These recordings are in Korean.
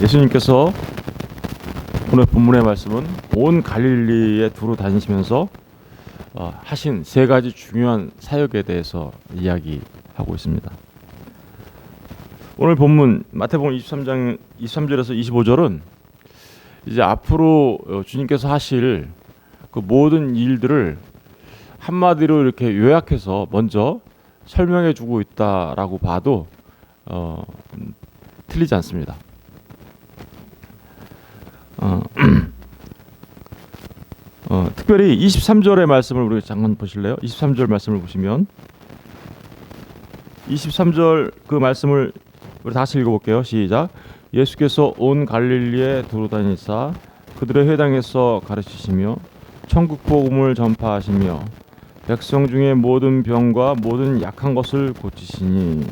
예수님께서 오늘 본문의 말씀은 온 갈릴리에 두루 다니시면서 하신 세 가지 중요한 사역에 대해서 이야기하고 있습니다. 오늘 본문 마태복음 23장 23절에서 25절은 이제 앞으로 주님께서 하실 그 모든 일들을 한마디로 이렇게 요약해서 먼저 설명해 주고 있다라고 봐도 틀리지 않습니다. 특별히 23절의 말씀을 우리 잠깐 보실래요? 23절 말씀을 보시면 23절 그 말씀을 우리 다시 읽어볼게요. 시작. 예수께서 온 갈릴리에 두루다니사 그들의 회당에서 가르치시며 천국 복음을 전파하시며 백성 중에 모든 병과 모든 약한 것을 고치시니.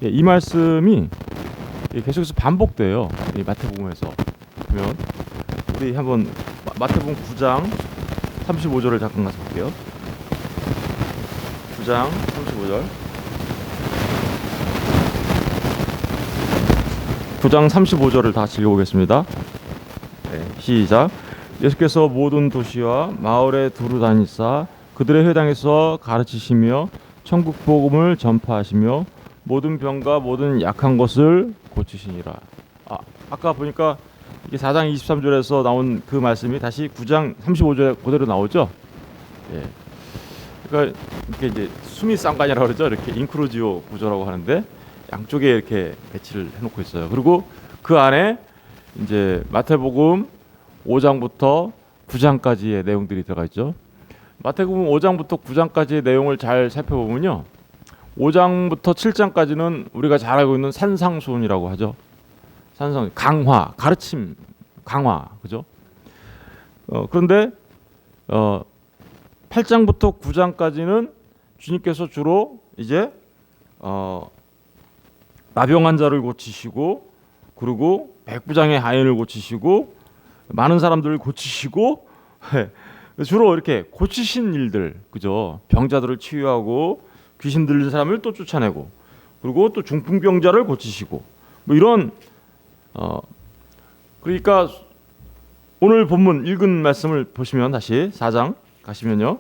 이 말씀이 계속해서 반복돼요. 이 마태복음에서 보면 우리 한번 마태복음 9장 35절을 잠깐 가서 볼게요. 9장 35절. 9장 35절을 다 읽어보겠습니다. 네, 시작. 예수께서 모든 도시와 마을에 두루 다니사 그들의 회당에서 가르치시며 천국 복음을 전파하시며 모든 병과 모든 약한 것을 고치시니라. 아까 보니까 이게 4장 23절에서 나온 그 말씀이 다시 9장 35절에 그대로 나오죠. 예. 그러니까 이렇게 이제 수미 쌍관이라고 그러죠. 이렇게 인크루지오 구조라고 하는데 양쪽에 이렇게 배치를 해놓고 있어요. 그리고 그 안에 이제 마태복음 5장부터 9장까지의 내용들이 들어가 있죠. 마태복음 5장부터 9장까지의 내용을 잘 살펴보면요, 5장부터 7장까지는 우리가 잘 알고 있는 산상수훈이라고 하죠. 산상 강화, 가르침 강화, 그죠? 그런데 8장부터 9장까지는 주님께서 주로 이제 나병 환자를 고치시고, 그리고 백부장의 하인을 고치시고, 많은 사람들을 고치시고, 주로 이렇게 고치신 일들, 그죠? 병자들을 치유하고 귀신 들린 사람을 또 쫓아내고, 그리고 또 중풍병자를 고치시고, 뭐 이런 그러니까 오늘 본문 읽은 말씀을 보시면 다시 4장 가시면요,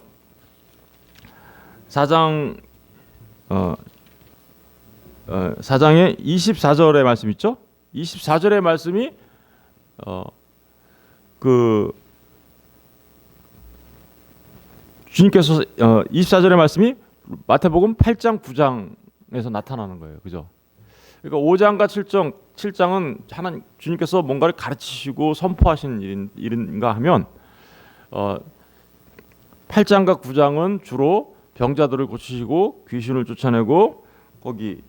4장 4장의 24절의 말씀 있죠? 24절의 말씀이 그 주님께서 24절의 말씀이 마태복음 8장 9장에서 나타나는 거예요. 그죠? 그러니까 5장과 7장은 하나님 주님께서 뭔가를 가르치시고 선포하신 일인가 하면 8장과 9장은 주로 병자들을 고치시고 귀신을 쫓아내고, 거기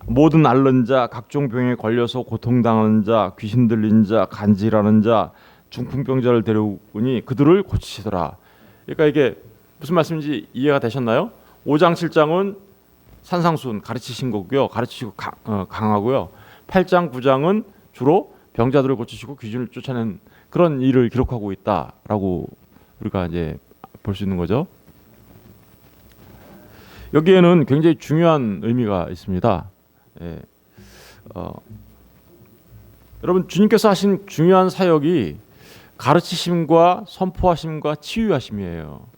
모든 앓는 자, 각종 병에 걸려서 고통당하는 자, 귀신 들린 자, 간질하는 자, 중풍병자를 데려오니 그들을 고치시더라. 그러니까 이게 무슨 말씀인지 이해가 되셨나요? 5장 7장은 산상수훈 가르치신 거고요, 가르치시고 강하고요. 8장 9장은 주로 병자들을 고치시고 귀신을 쫓아낸 그런 일을 기록하고 있다라고 우리가 이제 볼 수 있는 거죠. 여기에는 굉장히 중요한 의미가 있습니다. 예. 여러분, 주님께서 하신 중요한 사역이 가르치심과 선포하심과 치유하심이에요.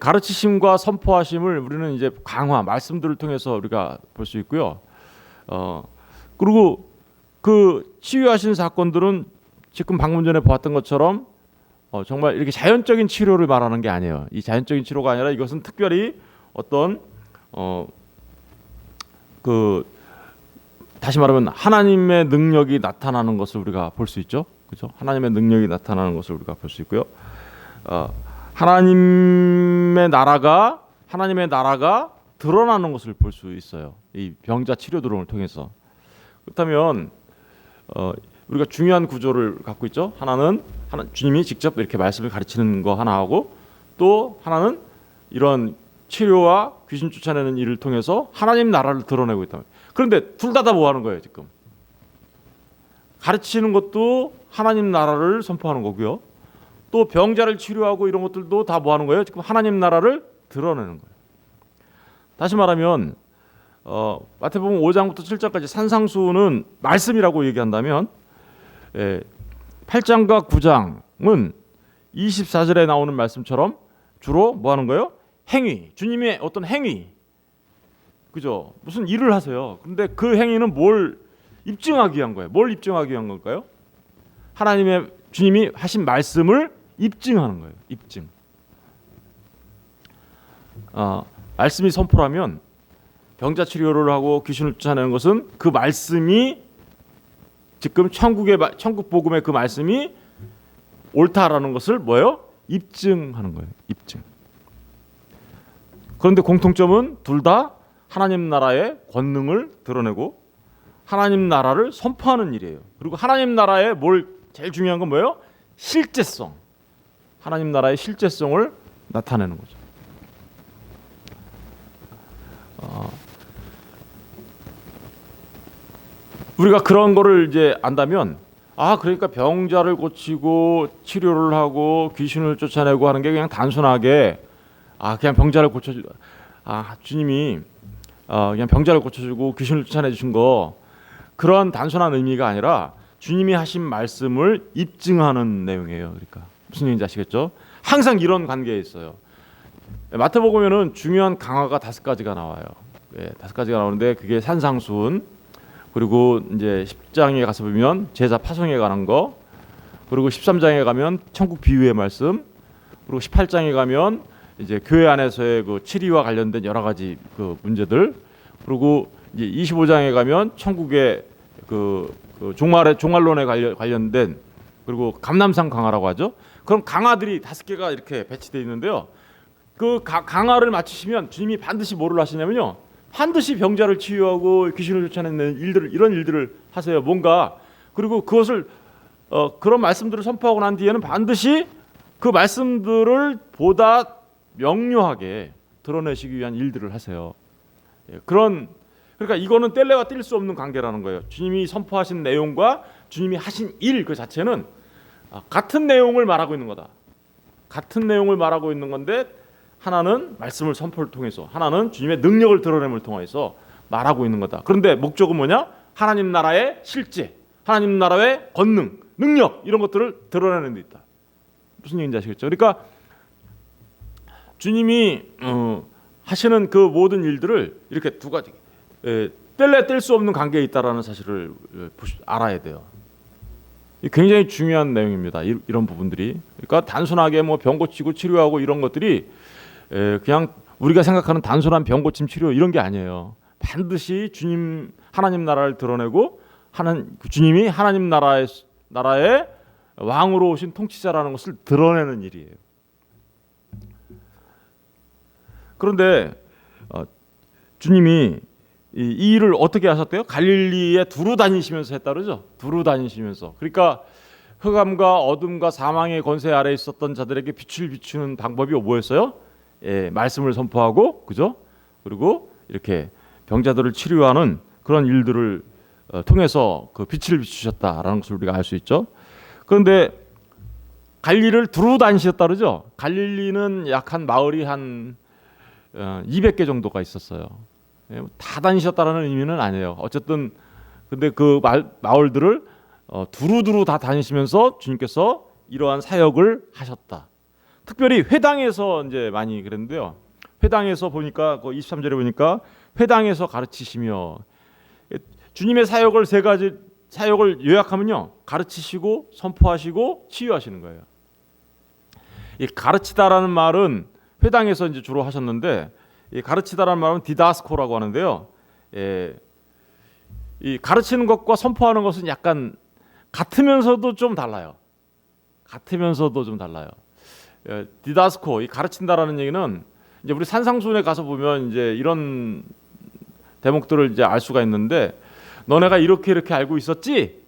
가르치심과 선포하심을 우리는 이제 강화, 말씀들을 통해서 우리가 볼 수 있고요. 그리고 그 치유하신 사건들은 지금 방금 전에 보았던 것처럼 정말 이렇게 자연적인 치료를 말하는 게 아니에요. 이 자연적인 치료가 아니라 이것은 특별히 어떤 그 다시 말하면 하나님의 능력이 나타나는 것을 우리가 볼 수 있죠. 그렇죠? 하나님의 능력이 나타나는 것을 우리가 볼 수 있고요. 하나님의 나라가 드러나는 것을 볼 수 있어요. 이 병자 치료 드론을 통해서. 그렇다면 우리가 중요한 구조를 갖고 있죠. 하나는 주님이 직접 이렇게 말씀을 가르치는 거 하나 하고, 또 하나는 이런 치료와 귀신 쫓아내는 일을 통해서 하나님 나라를 드러내고 있다. 그런데 둘 다 뭐 하는 거예요? 지금 가르치는 것도 하나님 나라를 선포하는 거고요, 또 병자를 치료하고 이런 것들도 다 뭐 하는 거예요? 지금 하나님 나라를 드러내는 거예요. 다시 말하면 마태복음 5장부터 7장까지 산상수훈은 말씀이라고 얘기한다면 8장과 9장은 24절에 나오는 말씀처럼 주로 뭐 하는 거예요? 행위, 주님의 어떤 행위, 그죠? 무슨 일을 하세요. 근데 그 행위는 뭘 입증하기 위한 거예요? 뭘 입증하기 위한 걸까요? 하나님의 주님이 하신 말씀을 입증하는 거예요. 입증. 말씀이 선포라면 병자 치료를 하고 귀신을 쫓아내는 것은 그 말씀이 지금 천국 복음의 그 말씀이 옳다라는 것을 뭐예요? 입증하는 거예요. 입증. 그런데 공통점은 둘 다 하나님 나라의 권능을 드러내고 하나님 나라를 선포하는 일이에요. 그리고 하나님 나라의 제일 중요한 건 뭐예요? 실제성. 하나님 나라의 실제성을 나타내는 거죠. 우리가 그런 거를 이제 안다면 그러니까 병자를 고치고 치료를 하고 귀신을 쫓아내고 하는 게 그냥 단순하게 그냥 병자를 고쳐주 주님이 그냥 병자를 고쳐주고 귀신을 쫓아내 주신 거 그런 단순한 의미가 아니라 주님이 하신 말씀을 입증하는 내용이에요. 그러니까 무슨 얘기인지 아시겠죠? 항상 이런 관계에 있어요. 마태복음에는 중요한 강화가 5가지가 나와요. 5가지가 나오는데 그게 산상수훈, 그리고 이제 10장에 가서 보면 제자 파송에 관한 거, 그리고 13장에 가면 천국 비유의 말씀, 그리고 18장에 가면 이제 교회 안에서의 그 치리와 관련된 여러 가지 그 문제들, 그리고 이제 25장에 가면 천국의 그 종말론에 관련된, 그리고 감람산 강화라고 하죠. 그런 강화들이 5개가 이렇게 배치되어 있는데요. 그 강화를 마치시면 주님이 반드시 뭐를 하시냐면요, 반드시 병자를 치유하고 귀신을 쫓아내는 이런 일들을 하세요. 뭔가. 그리고 그것을 그런 말씀들을 선포하고 난 뒤에는 반드시 그 말씀들을 보다 명료하게 드러내시기 위한 일들을 하세요. 그러니까 이거는 뗄래야 뗄 수 없는 관계라는 거예요. 주님이 선포하신 내용과 주님이 하신 일 그 자체는 같은 내용을 말하고 있는 거다. 같은 내용을 말하고 있는 건데 하나는 말씀을 선포를 통해서, 하나는 주님의 능력을 드러냄을 통해서 말하고 있는 거다. 그런데 목적은 뭐냐? 하나님 나라의 실제, 하나님 나라의 권능, 능력 이런 것들을 드러내는 데 있다. 무슨 얘기인지 아시겠죠? 그러니까 주님이 하시는 그 모든 일들을 이렇게 2가지 뗄래 뗄 수 없는 관계에 있다라는 사실을 알아야 돼요. 굉장히 중요한 내용입니다. 이런 부분들이. 그러니까 단순하게 뭐 병 고치고 치료하고 이런 것들이 그냥 우리가 생각하는 단순한 병 고침 치료 이런 게 아니에요. 반드시 하나님 나라를 드러내고 주님이 하나님 나라의 왕으로 오신 통치자라는 것을 드러내는 일이에요. 그런데 주님이 이 일을 어떻게 하셨대요? 갈릴리에 두루 다니시면서 했다 그러죠. 두루 다니시면서. 그러니까 흑암과 어둠과 사망의 권세 아래 있었던 자들에게 빛을 비추는 방법이 뭐였어요? 말씀을 선포하고, 그죠? 그리고 이렇게 병자들을 치료하는 그런 일들을 통해서 그 빛을 비추셨다라는 것을 우리가 알 수 있죠. 그런데 갈릴리를 두루 다니셨다 그러죠. 갈릴리는 약 한 마을이 한 200개 정도가 있었어요. 다 다니셨다라는 의미는 아니에요. 어쨌든 근데 그 마을들을 두루두루 다 다니시면서 주님께서 이러한 사역을 하셨다. 특별히 회당에서 이제 많이 그랬는데요. 회당에서 보니까 그 23절에 보니까 회당에서 가르치시며, 주님의 사역을 3가지 사역을 요약하면요, 가르치시고 선포하시고 치유하시는 거예요. 이 가르치다라는 말은 회당에서 이제 주로 하셨는데, 이 가르치다라는 말은 디다스코라고 하는데요. 이 가르치는 것과 선포하는 것은 약간 같으면서도 좀 달라요. 디다스코, 이 가르친다라는 얘기는 이제 우리 산상수훈에 가서 보면 이제 이런 대목들을 이제 알 수가 있는데, 너네가 이렇게 알고 있었지,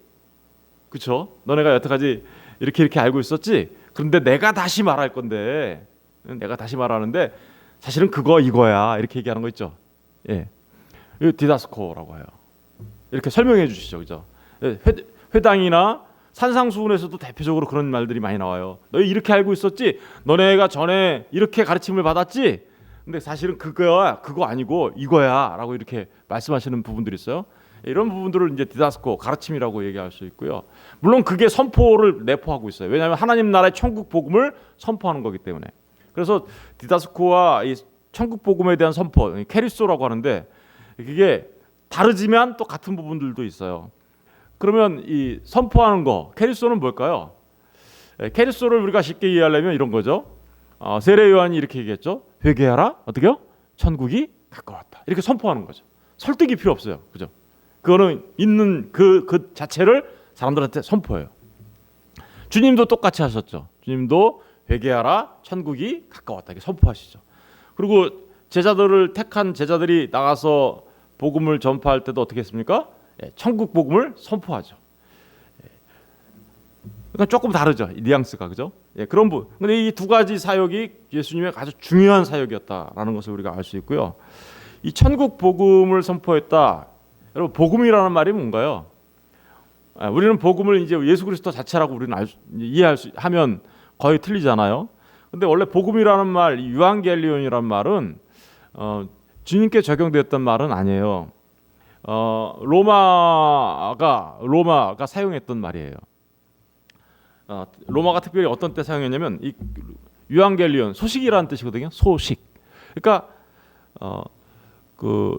그렇죠? 너네가 여태까지 이렇게 알고 있었지. 그런데 내가 다시 말할 건데, 내가 다시 말하는데 사실은 이거야 이렇게 얘기하는 거 있죠. 예, 이 디다스코라고 해요. 이렇게 설명해 주시죠, 그죠? 회당이나 산상수훈에서도 대표적으로 그런 말들이 많이 나와요. 너희 이렇게 알고 있었지? 너네가 전에 이렇게 가르침을 받았지? 근데 사실은 그거야, 그거 아니고 이거야라고 이렇게 말씀하시는 부분들이 있어요. 이런 부분들을 이제 디다스코, 가르침이라고 얘기할 수 있고요. 물론 그게 선포를 내포하고 있어요. 왜냐하면 하나님 나라의 천국 복음을 선포하는 거기 때문에. 그래서 디다스코와 이 천국 복음에 대한 선포, 캐리소라고 하는데 그게 다르지만 또 같은 부분들도 있어요. 그러면 이 선포하는 거, 캐리소는 뭘까요? 캐리소를 우리가 쉽게 이해하려면 이런 거죠. 세례 요한이 이렇게 얘기했죠. 회개하라. 어떻게요? 천국이 가까웠다. 이렇게 선포하는 거죠. 설득이 필요 없어요. 그죠? 그거는 있는 그 자체를 사람들한테 선포해요. 주님도 똑같이 하셨죠. 주님도 회개하라. 천국이 가까웠다. 이렇게 선포하시죠. 그리고 제자들을 택한 제자들이 나가서 복음을 전파할 때도 어떻게 했습니까? 천국 복음을 선포하죠. 그러니까 조금 다르죠. 뉘앙스가. 그죠? 그런 부분. 근데 이 두 가지 사역이 예수님의 아주 중요한 사역이었다라는 것을 우리가 알 수 있고요. 이 천국 복음을 선포했다. 여러분, 복음이라는 말이 뭔가요? 우리는 복음을 이제 예수 그리스도 자체라고 우리는 하면 거의 틀리잖아요. 근데 원래 복음이라는 말, 유앙겔리온이라는 말은 주님께 적용되었던 말은 아니에요. 로마가 사용했던 말이에요. 로마가 특별히 어떤 때 사용했냐면 이 유앙겔리온, 소식이라는 뜻이거든요. 소식. 그러니까 그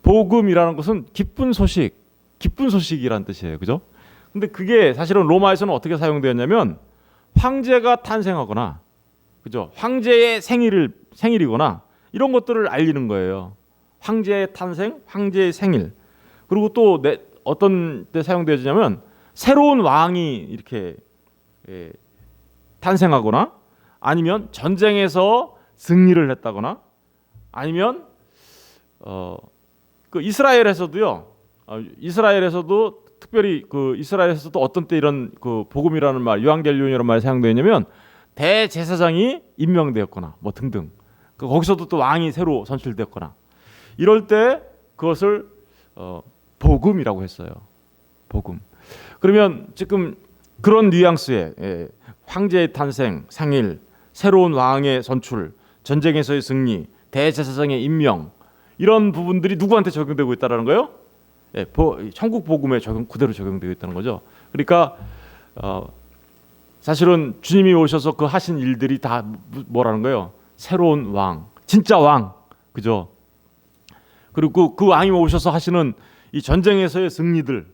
복음이라는 것은 기쁜 소식이라는 뜻이에요. 그죠? 근데 그게 사실은 로마에서는 어떻게 사용되었냐면 황제가 탄생하거나, 그죠? 황제의 생일이거나 이런 것들을 알리는 거예요. 황제의 탄생, 황제의 생일. 그리고 또 어떤 때 사용되었냐면 새로운 왕이 이렇게 탄생하거나, 아니면 전쟁에서 승리를 했다거나, 아니면 그 이스라엘에서도 특별히 그 이스라엘에서도 어떤 때 이런 그 복음이라는 말, 유앙겔리온이라는 말이 사용되냐면 대제사장이 임명되었거나 뭐 등등. 거기서도 또 왕이 새로 선출되었거나 이럴 때 그것을 복음이라고 했어요. 복음. 그러면 지금 그런 뉘앙스의 황제의 탄생, 생일, 새로운 왕의 선출, 전쟁에서의 승리, 대제사장의 임명, 이런 부분들이 누구한테 적용되고 있다는 거예요? 천국 복음에 그대로 적용되고 있다는 거죠. 그러니까 사실은 주님이 오셔서 그 하신 일들이 다 뭐라는 거예요? 새로운 왕, 진짜 왕, 그죠? 그리고 그 왕이 오셔서 하시는 이 전쟁에서의 승리들,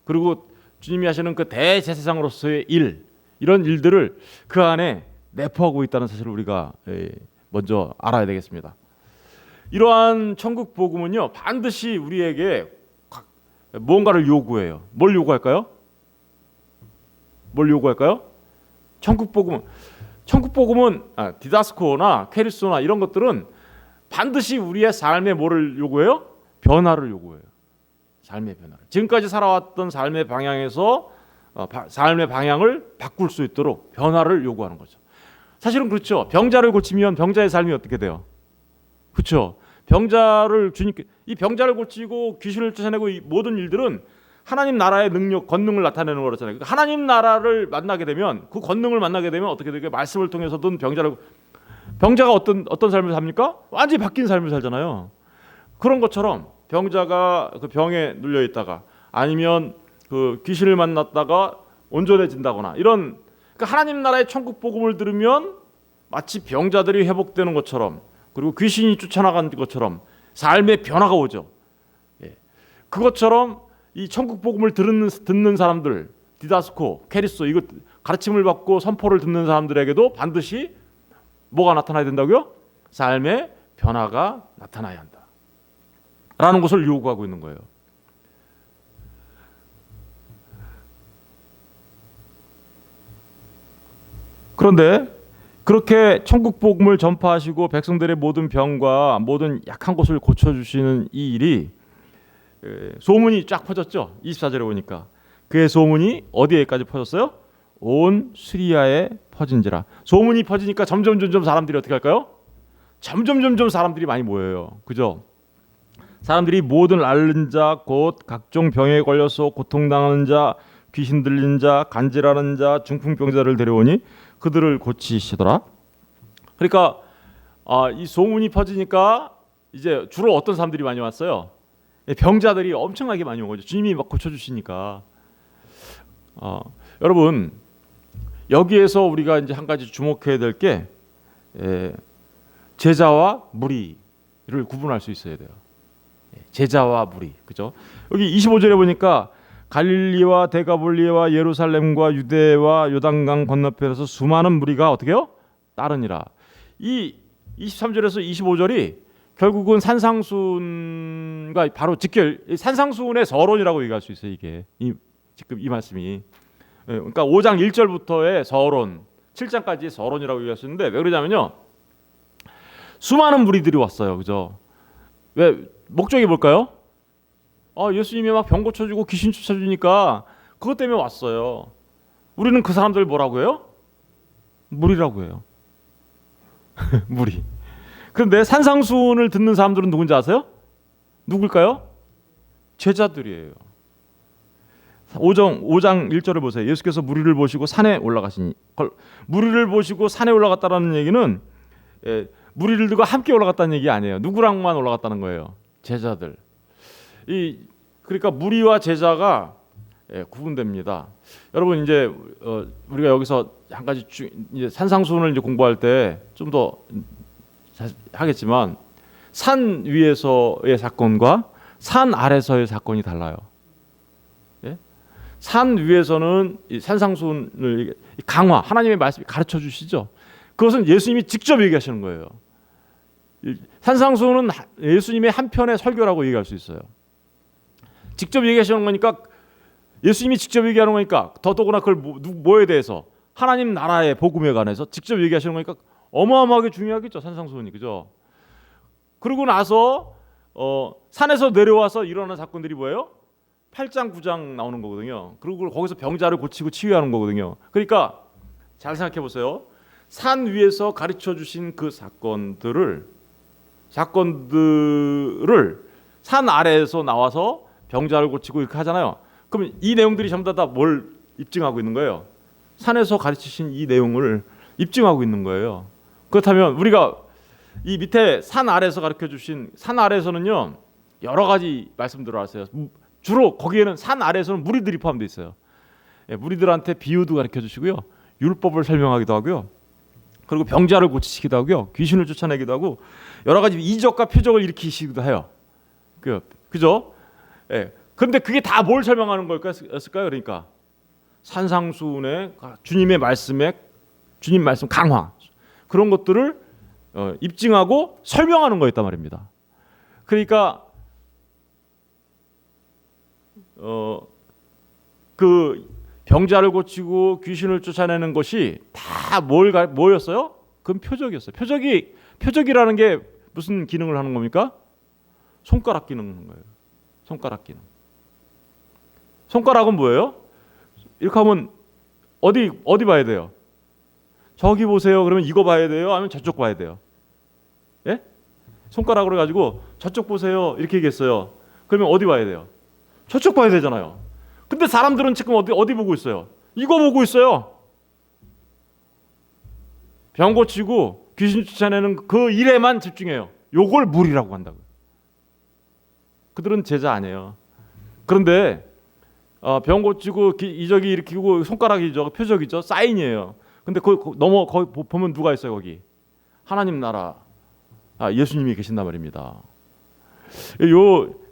그리고 주님이 하시는 그 대제사장으로서의 이런 일들을 그 안에 내포하고 있다는 사실을 우리가 먼저 알아야 되겠습니다. 이러한 천국 복음은요, 반드시 우리에게 무언가를 요구해요. 뭘 요구할까요? 천국 복음은 디다스코나 캐리소나 이런 것들은 반드시 우리의 삶에 뭐를 요구해요? 변화를 요구해요. 삶의 변화를. 지금까지 살아왔던 삶의 방향에서 삶의 방향을 바꿀 수 있도록 변화를 요구하는 거죠. 사실은 그렇죠. 병자를 고치면 병자의 삶이 어떻게 돼요? 그렇죠. 이 병자를 고치고 귀신을 쫓아내고 이 모든 일들은 하나님 나라의 능력, 권능을 나타내는 거잖아요. 그러니까 하나님 나라를 만나게 되면, 그 권능을 만나게 되면 어떻게 되게 말씀을 통해서든 병자가 어떤 삶을 삽니까? 완전히 바뀐 삶을 살잖아요. 그런 것처럼 병자가 그 병에 눌려 있다가, 아니면 그 귀신을 만났다가 온전해진다거나, 이런, 그러니까 하나님 나라의 천국 복음을 들으면 마치 병자들이 회복되는 것처럼, 그리고 귀신이 쫓아나간 것처럼 삶의 변화가 오죠. 그것처럼 이 천국 복음을 듣는 사람들, 디다스코, 캐리소, 이거 가르침을 받고 선포를 듣는 사람들에게도 반드시 뭐가 나타나야 된다고요? 삶의 변화가 나타나야 한다 라는 것을 요구하고 있는 거예요. 그런데 그렇게 천국 복음을 전파하시고 백성들의 모든 병과 모든 약한 곳을 고쳐주시는 이 일이 소문이 쫙 퍼졌죠. 24절에 보니까 그의 소문이 어디에까지 퍼졌어요? 온 시리아에 퍼진지라. 소문이 퍼지니까 점점 사람들이 어떻게 할까요? 점점 사람들이 많이 모여요. 그죠? 사람들이 모든 앓는 자, 곧 각종 병에 걸려서 고통당하는 자, 귀신 들린 자, 간질하는 자, 중풍병자를 데려오니 그들을 고치시더라. 그러니까 이 소문이 퍼지니까 이제 주로 어떤 사람들이 많이 왔어요? 병자들이 엄청나게 많이 온 거죠. 주님이 막 고쳐주시니까. 여러분 여기에서 우리가 이제 한 가지 주목해야 될 게 제자와 무리를 구분할 수 있어야 돼요. 제자와 무리, 그죠? 여기 25절에 보니까 갈릴리와 데가볼리와 예루살렘과 유대와 요단강 건너편에서 수많은 무리가 어떻게요? 따르니라. 이 23절에서 25절이 결국은 산상수훈과 바로 직결, 산상수훈의 서론이라고 얘기할 수 있어요. 이게 지금 이 말씀이. 그러니까 5장 1절부터의 서론, 7장까지의 서론이라고 얘기할 수 있는데 왜 그러냐면요. 수많은 무리들이 왔어요. 그죠? 왜 목적이 뭘까요? 예수님이 막 병 고쳐주고 귀신 쫓아주니까 그것 때문에 왔어요. 우리는 그 사람들 뭐라고 해요? 무리라고 해요. 무리. 그런데 산상수훈을 듣는 사람들은 누군지 아세요? 누굴까요? 제자들이에요. 5장 1절을 보세요. 예수께서 무리를 보시고 산에 올라가시니, 무리를 보시고 산에 올라갔다라는 얘기는 무리들과 함께 올라갔다는 얘기 아니에요. 누구랑만 올라갔다는 거예요. 제자들. 그러니까 무리와 제자가 구분됩니다. 여러분 이제 우리가 여기서 한 가지 이제 산상수훈을 이제 공부할 때 좀 더 하겠지만 산 위에서의 사건과 산 아래서의 사건이 달라요. 예? 산 위에서는 이 산상수훈을 강화, 하나님의 말씀이 가르쳐 주시죠. 그것은 예수님이 직접 얘기하시는 거예요. 산상수훈은 예수님의 한편의 설교라고 얘기할 수 있어요. 직접 얘기하시는 거니까, 예수님이 직접 얘기하는 거니까, 더더구나 그걸 뭐에 대해서, 하나님 나라의 복음에 관해서 직접 얘기하시는 거니까 어마어마하게 중요하겠죠. 산상수훈이, 그죠? 그러고 나서 산에서 내려와서 일어나는 사건들이 뭐예요? 8장 9장 나오는 거거든요. 그리고 거기서 병자를 고치고 치유하는 거거든요. 그러니까 잘 생각해 보세요. 산 위에서 가르쳐 주신 그 사건들을 산 아래에서 나와서 병자를 고치고 이렇게 하잖아요. 그럼 이 내용들이 전부 다 뭘 입증하고 있는 거예요? 산에서 가르치신 이 내용을 입증하고 있는 거예요. 그렇다면 우리가 이 밑에 산 아래에서 가르쳐 주신, 산 아래에서는요 여러 가지 말씀들을 하세요. 주로 거기에는 산 아래에서는 무리들이 포함되어 있어요. 무리들한테 비유도 가르쳐 주시고요, 율법을 설명하기도 하고요, 그리고 병자를 고치시기도 하고요, 귀신을 쫓아내기도 하고, 여러 가지 이적과 표적을 일으키시기도 해요. 그죠? 그런데 그게 다 뭘 설명하는 걸까요? 그러니까 산상수훈의 주님의 말씀에, 주님 말씀 강화, 그런 것들을 입증하고 설명하는 거였단 말입니다. 그러니까 그 병자를 고치고 귀신을 쫓아내는 것이 다 뭐였어요? 그건 표적이었어요. 표적이라는 게 무슨 기능을 하는 겁니까? 손가락 기능을 하는 거예요. 손가락 기능. 손가락은 뭐예요? 이렇게 하면 어디 봐야 돼요? 저기 보세요. 그러면 이거 봐야 돼요? 아니면 저쪽 봐야 돼요? 예? 손가락으로 가지고 저쪽 보세요. 이렇게 얘기했어요. 그러면 어디 봐야 돼요? 저쪽 봐야 되잖아요. 근데 사람들은 지금 어디 보고 있어요? 이거 보고 있어요. 병 고치고 귀신 쫓아내는 그 일에만 집중해요. 요걸 무리라고 한다고요. 그들은 제자 아니에요. 그런데 병 고치고 이적이 일으키고 손가락이죠, 표적이죠, 사인이에요. 근데 거기 보면 누가 있어요? 거기 하나님 나라, 예수님이 계신단 말입니다.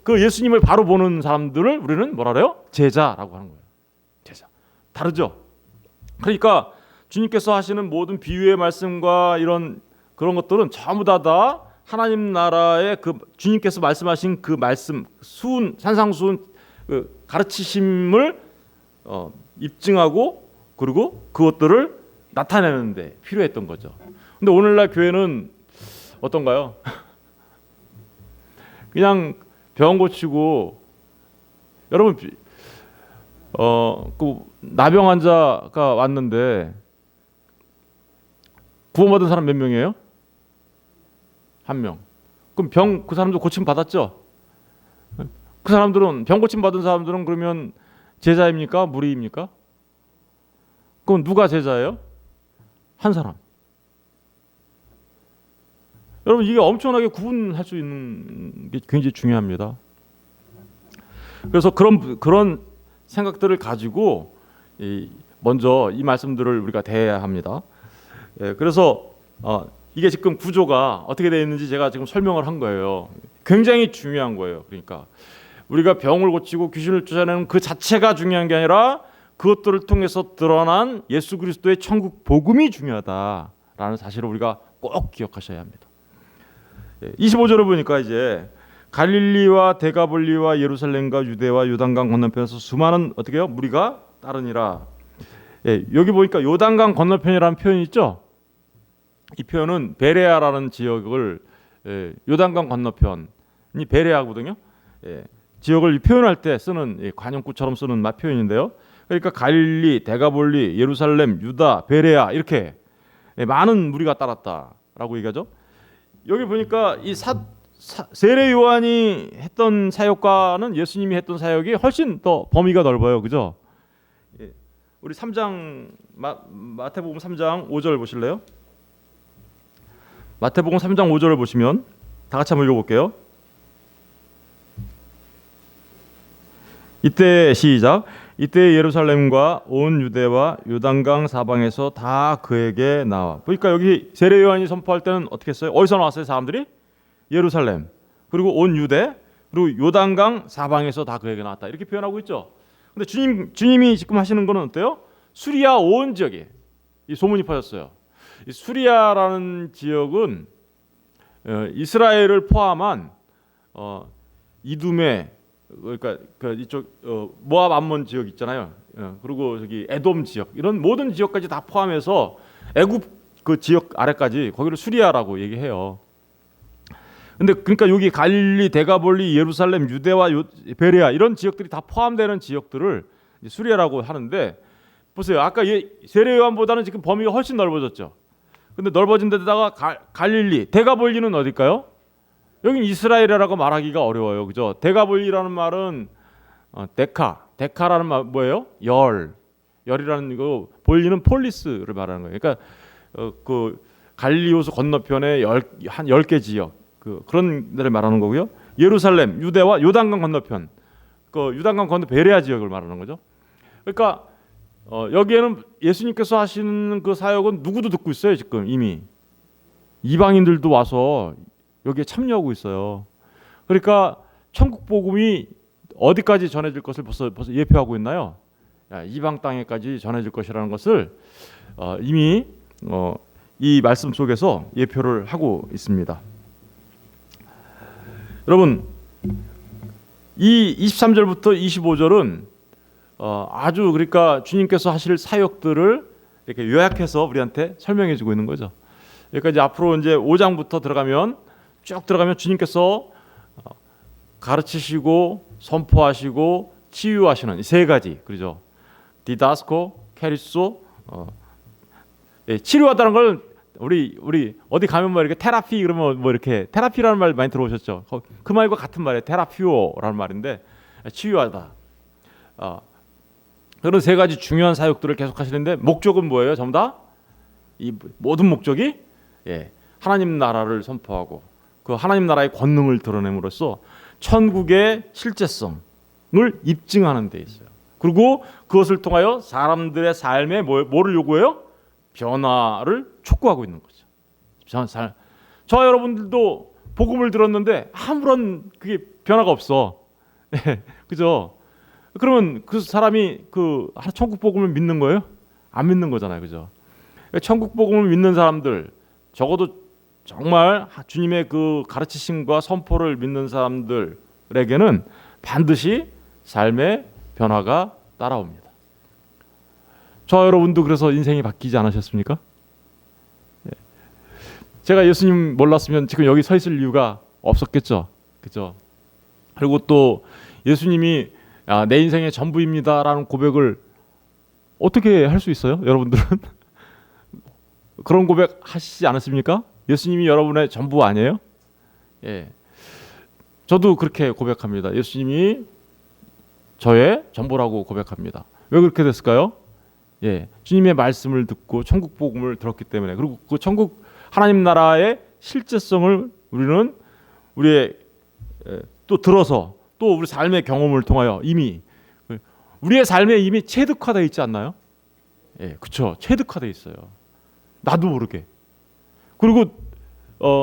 그 예수님을 바로 보는 사람들을 우리는 뭐라 그래요? 제자라고 하는 거예요. 제자. 다르죠? 그러니까 주님께서 하시는 모든 비유의 말씀과 그런 것들은 전부 다 하나님 나라의 그 주님께서 말씀하신 그 말씀, 산상수훈 그 가르치심을 입증하고, 그리고 그것들을 나타내는데 필요했던 거죠. 근데 오늘날 교회는 어떤가요? 그냥 병 고치고, 여러분 그 나병 환자가 왔는데 구원받은 사람 몇 명이에요? 1명. 그럼 그 사람도 고침 받았죠? 그 사람들은, 병 고침 받은 사람들은 그러면 제자입니까? 무리입니까? 그럼 누가 제자예요? 한 사람. 여러분 이게 엄청나게 구분할 수 있는 게 굉장히 중요합니다. 그래서 그런 생각들을 가지고 먼저 이 말씀들을 우리가 대해야 합니다. 그래서 이게 지금 구조가 어떻게 되어 있는지 제가 지금 설명을 한 거예요. 굉장히 중요한 거예요. 그러니까 우리가 병을 고치고 귀신을 쫓아내는 그 자체가 중요한 게 아니라 그것들을 통해서 드러난 예수 그리스도의 천국 복음이 중요하다라는 사실을 우리가 꼭 기억하셔야 합니다. 25절을 보니까 이제 갈릴리와 데가볼리와 예루살렘과 유대와 요단강 건너편에서 수많은 어떻게 해요? 무리가 따르니라. 여기 보니까 요단강 건너편이라는 표현이 있죠. 이 표현은 베레아라는 지역을 요단강 건너편이 베레아거든요. 지역을 표현할 때 쓰는 관용구처럼 쓰는 표현인데요. 그러니까 갈릴리, 데가볼리, 예루살렘, 유다, 베레아 이렇게 많은 무리가 따랐다라고 얘기하죠. 여기 보니까 이 세례 요한이 했던 사역과는 예수님이 했던 사역이 훨씬 더 범위가 넓어요. 그죠? 우리 3장 마태복음 3장 5절 보실래요? 마태복음 3장 5절을 보시면 다 같이 한번 읽어볼게요. 이때 시작. 이때 예루살렘과 온 유대와 요단강 사방에서 다 그에게 나와. 그러니까 여기 세례 요한이 선포할 때는 어떻게 했어요? 어디서 나왔어요? 사람들이? 예루살렘, 그리고 온 유대, 그리고 요단강 사방에서 다 그에게 나왔다. 이렇게 표현하고 있죠. 근데 주님이 지금 하시는 거는 어때요? 수리아 온 지역에 이 소문이 퍼졌어요. 이 수리아라는 지역은 이스라엘을 포함한 이두메, 그러니까 이쪽 모압 암몬 지역 있잖아요. 그리고 저기 에돔 지역, 이런 모든 지역까지 다 포함해서 애굽 그 지역 아래까지 거기를 수리아라고 얘기해요. 근데 그러니까 여기 갈릴리, 데가볼리, 예루살렘, 유대와 베레아 이런 지역들이 다 포함되는 지역들을 수리아라고 하는데, 보세요. 아까 세례 요한보다는 지금 범위가 훨씬 넓어졌죠. 근데 넓어진 데다가 갈릴리, 데가볼리는 어딜까요? 여긴 이스라엘이라고 말하기가 어려워요. 그죠? 데가볼리라는 말은 데카라는 말 뭐예요? 열이라는 이거, 볼리는 폴리스를 말하는 거예요. 그러니까 그 갈릴리 호수 건너편에 한 10개 지역, 그런 데를 말하는 거고요. 예루살렘, 유대와 요단강 건너편, 그 요단강 건너 베레아 지역을 말하는 거죠. 그러니까 여기에는 예수님께서 하시는 그 사역은 누구도 듣고 있어요. 지금 이미 이방인들도 와서 여기에 참여하고 있어요. 그러니까 천국 복음이 어디까지 전해질 것을 벌써 예표하고 있나요? 이방 땅에까지 전해질 것이라는 것을 이미 이 말씀 속에서 예표를 하고 있습니다. 여러분, 이 23절부터 25절은 아주 그러니까 주님께서 하실 사역들을 이렇게 요약해서 우리한테 설명해 주고 있는 거죠. 그러니까 이제 앞으로 이제 5장부터 쭉 들어가면 주님께서 가르치시고 선포하시고 치유하시는 이 세 가지, 그렇죠? 디다스코, 케리소, 치료하다는 걸 우리 어디 가면 뭐 이렇게 테라피 그러면 뭐 이렇게 테라피라는 말 많이 들어보셨죠? 그 말과 같은 말이에요. 테라피오라는 말인데 치유하다. 그런 세 가지 중요한 사역들을 계속 하시는데 목적은 뭐예요? 전부 다 이 모든 목적이 하나님 나라를 선포하고 그 하나님 나라의 권능을 드러냄으로써 천국의 실제성을 입증하는 데 있어요. 그리고 그것을 통하여 사람들의 삶에 뭐를 요구해요? 변화를 촉구하고 있는 거죠. 저 여러분들도 복음을 들었는데 아무런 그게 변화가 없어. 그죠? 그러면 그 사람이 그 천국 복음을 믿는 거예요? 안 믿는 거잖아요. 그죠? 천국 복음을 믿는 사람들, 적어도 정말 주님의 그 가르치심과 선포를 믿는 사람들에게는 반드시 삶의 변화가 따라옵니다. 저 여러분도 그래서 인생이 바뀌지 않으셨습니까? 제가 예수님 몰랐으면 지금 여기 서 있을 이유가 없었겠죠. 그죠? 그리고 또 예수님이 내 인생의 전부입니다라는 고백을 어떻게 할 수 있어요? 여러분들은 그런 고백 하시지 않았습니까? 예수님이 여러분의 전부 아니에요? 저도 그렇게 고백합니다. 예수님이 저의 전부라고 고백합니다. 왜 그렇게 됐을까요? 주님의 말씀을 듣고 천국 복음을 들었기 때문에, 그리고 그 천국 하나님 나라의 실제성을 우리는 우리의 또 들어서 또 우리 삶의 경험을 통하여 이미 우리의 삶에 이미 체득화되어 있지 않나요? 예, 그렇죠. 체득화되어 있어요. 나도 모르게. 그리고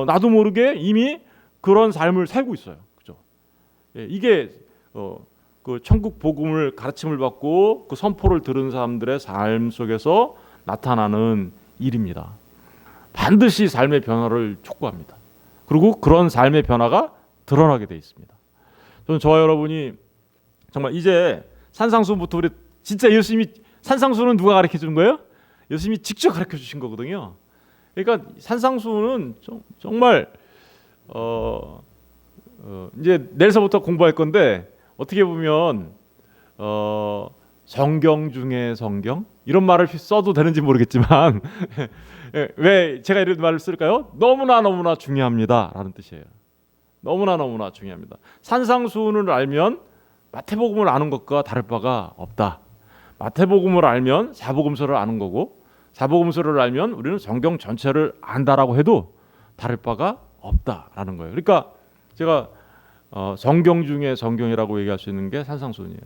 나도 모르게 이미 그런 삶을 살고 있어요. 그죠? 예, 이게 그 천국 복음을 가르침을 받고 그 선포를 들은 사람들의 삶 속에서 나타나는 일입니다. 반드시 삶의 변화를 촉구합니다. 그리고 그런 삶의 변화가 드러나게 돼 있습니다. 저는 저와 여러분이 정말 이제 산상수훈부터 우리 진짜 예수님이 산상수훈은 누가 가르쳐 준 거예요? 예수님이 직접 가르쳐 주신 거거든요. 그러니까 산상수훈은 정말 이제 내일서부터 공부할 건데 어떻게 보면 성경 중에 성경 이런 말을 써도 되는지 모르겠지만 왜 제가 이런 말을 쓸까요? 너무나 중요합니다라는 뜻이에요. 너무나 중요합니다. 산상수훈을 알면 마태복음을 아는 것과 다를 바가 없다. 마태복음을 알면 사복음서를 아는 거고 사복음서를 알면 우리는 성경 전체를 안다라고 해도 다를 바가 없다라는 거예요. 그러니까 제가 성경 중에 성경이라고 얘기할 수 있는 게 산상수훈이에요.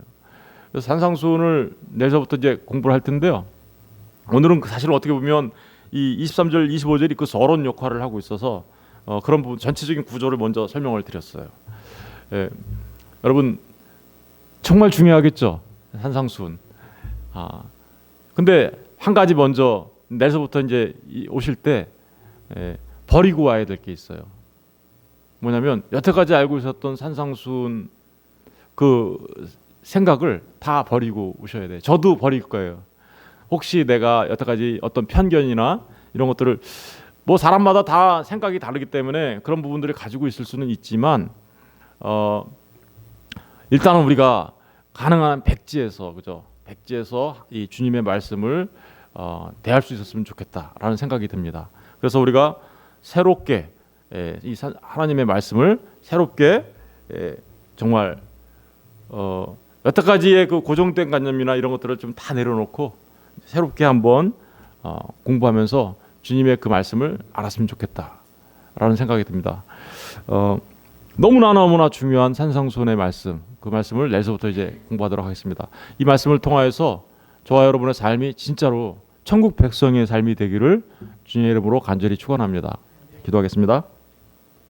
그래서 산상수훈을 내일서부터 이제 공부를 할 텐데요. 오늘은 사실 어떻게 보면 이 23절, 25절이 그 서론 역할을 하고 있어서 그런 부분 전체적인 구조를 먼저 설명을 드렸어요. 예, 여러분 정말 중요하겠죠, 산상수훈. 근데 한 가지 먼저 내일서부터 이제 오실 때 버리고 와야 될 게 있어요. 뭐냐면 여태까지 알고 있었던 산상수훈 그 생각을 다 버리고 오셔야 돼요. 저도 버릴 거예요. 혹시 내가 여태까지 어떤 편견이나 이런 것들을 뭐 사람마다 다 생각이 다르기 때문에 그런 부분들을 가지고 있을 수는 있지만 일단은 우리가 가능한 백지에서 그죠? 백지에서 이 주님의 말씀을 대할 수 있었으면 좋겠다라는 생각이 듭니다. 그래서 우리가 새롭게 이 하나님의 말씀을 새롭게 정말 여태까지의 그 고정된 관념이나 이런 것들을 좀 다 내려놓고 새롭게 한번 공부하면서 주님의 그 말씀을 알았으면 좋겠다라는 생각이 듭니다. 너무나 중요한 산상수훈의 말씀, 그 말씀을 내일서부터 이제 공부하도록 하겠습니다. 이 말씀을 통하여서 저와 여러분의 삶이 진짜로 천국 백성의 삶이 되기를 주님의 이름으로 간절히 축원합니다. 기도하겠습니다.